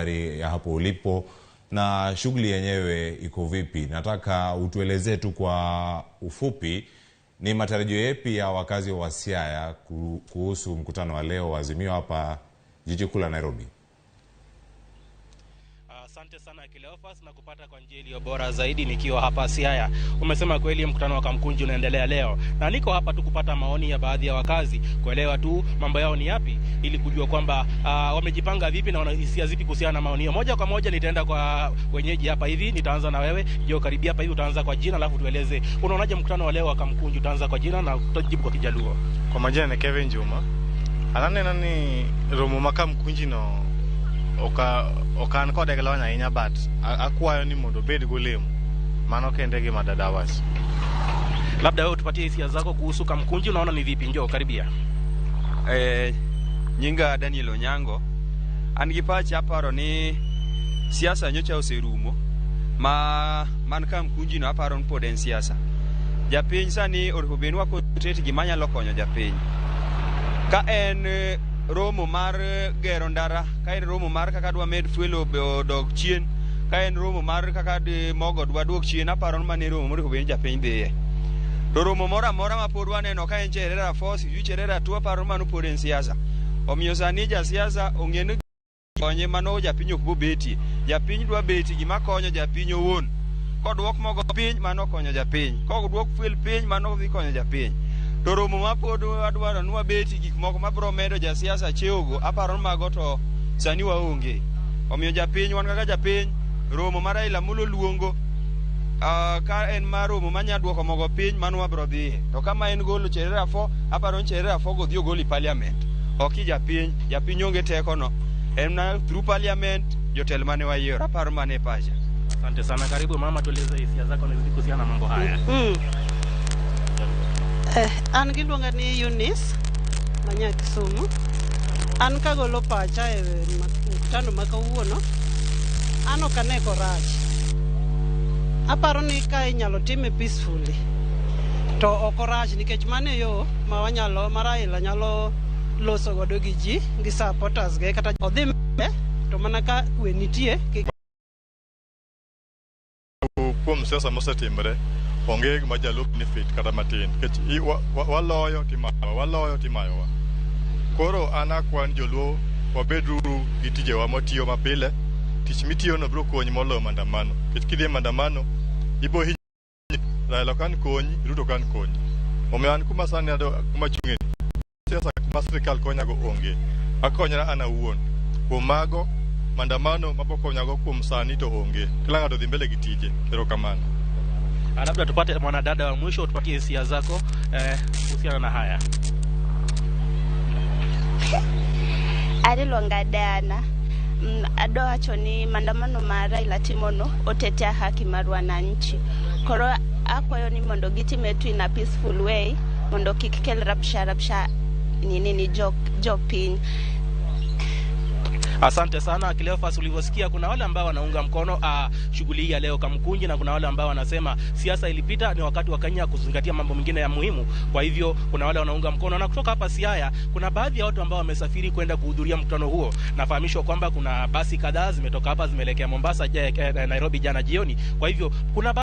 ya hapo ulipo na shughuli yenyewe iko vipi. Nataka utuelezee tu kwa ufupi ni matarajio yapi ya wakazi wa Siaya kuhusu mkutano wa leo wa Azimio hapa jiji kuu la Nairobi. Asante sana Cleophas na kupata kwa njia iliyo bora zaidi nikiwa hapa Siaya. Umesema kweli mkutano wa Kamkunji unaendelea leo. Na niko hapa tu kupata maoni ya baadhi ya wakazi, kuelewa tu mambo yao ni yapi ili kujua kwamba wamejipanga vipi na wanahisia zipi kuhusiana na maoni. Moja kwa moja nitaenda kwa wenyeji hapa hivi. Nitaanza na wewe. Njoo karibia hapa hivi, utaanza kwa jina alafu tueleze unaonaje mkutano wa leo wa Kamkunji. Utaanza kwa jina na utajibu kwa Kijaluo. Kwa majina ni Kevin Juma. Alane nani romo Makamkunji no okan ko de galanya inya bat akwayo ni mondo bed golemo mano kende gi madadawas. Labda wewe tupatie hisia zako kuhusu Kamkunji, unaona ni vipi? Njoo karibia. Nyinga Daniel Onyango. An gi pacha aparo ni siasa nyocha oserumo man Kamkunji no aparo ni pod en siasa. Japiny sani orho benwa ko tete gimanya lokonyo japiny. Ka en romo mar gero ndara, ka en romo mar kaka dwa med fuelo dog chien, ka en romo mar kaka mogo dwa duok chien, aparo ni mane romo moro ben japiny dhiye. To romo moro amora ma pod waneno ka en cherera force cherera tu, aparo ni mano pod en siasa. Omiyo sani ja siasa ong'eni konye mano japiny ok bo beti. Japiny dwa beti gima konyo japiny owuon. Kodwok mogo piny mano konyo japiny. Kodwok fuel piny mano dhi konyo japiny. To romo ma pod adwaro ni wabeti gik moko mabro medo ja siasa cheogo, aparo ni mago to sani waonge. Omiyo japiny, wan kaka japiny, romo mar Raila Amolo luongo ka en mar romo manya duoko mogo piny mano wabro dhiye. To kama en golo cherera fo, aparo ni cherera fo go dhi ogol i parliament. Ok japiny onge teko no. En na through parliament jotelo mane wayiero, aparo mane pacha. Asante sana. Karibu mama, tueleze hisia zako na kuhusiana na mambo haya. An giluonga ni Eunice manya Kisumu. An kagolo pacha e mkutano makawuono, an ok aneko rach. Aparo ni ka inyalo time peacefully to ok rach, nikech mane yo ma wanyalo Raila nyalo loso godo gi ji gi supporters ge kata odhi to mana ka kwe nitie kuom siasa mosetimre onge gima jalup ni fit kata matin, kech waloyo timayowa. Koro anakwan joluo wabedru gi tijewa motiyo mapile. Tich mitiyo no bro konyi molo mandamano, kech kidhi mandamano ibo hinyi Raila kan konyi, Ruto kan konyi. Omiyo an kuma sani kuma chung'e siasa kuma sirikal konyago onge, akonyra ana awuon. Kuom mago mandamano mabokonyago kuom sani to onge. Kila ng'ato dhi mbele gi tije. Erokamano. Labda tupate mwanadada wa mwisho, tupatie hisia zako kuhusiana na haya. Adilonga Diana. Ado wacho ni mandamano ma Raila timono otetea haki mar wananchi. Koro akwayo ni mondo gitime tu in a peaceful way, mondo kik kel rapsha nini jopiny. Asante sana Cleophas. Ulivyosikia kuna wale ambao wanaunga mkono shughuli hii ya leo Kamkunji, na kuna wale ambao wanasema siasa ilipita, ni wakati wa Kenya kuzingatia mambo mengine ya muhimu. Kwa hivyo kuna wale wanaunga mkono, na kutoka hapa Siaya kuna baadhi ya watu ambao wamesafiri kwenda kuhudhuria mkutano huo. Nafahamishwa kwamba kuna basi kadhaa zimetoka hapa zimeelekea Mombasa, Nairobi jana jioni. Kwa hivyo kuna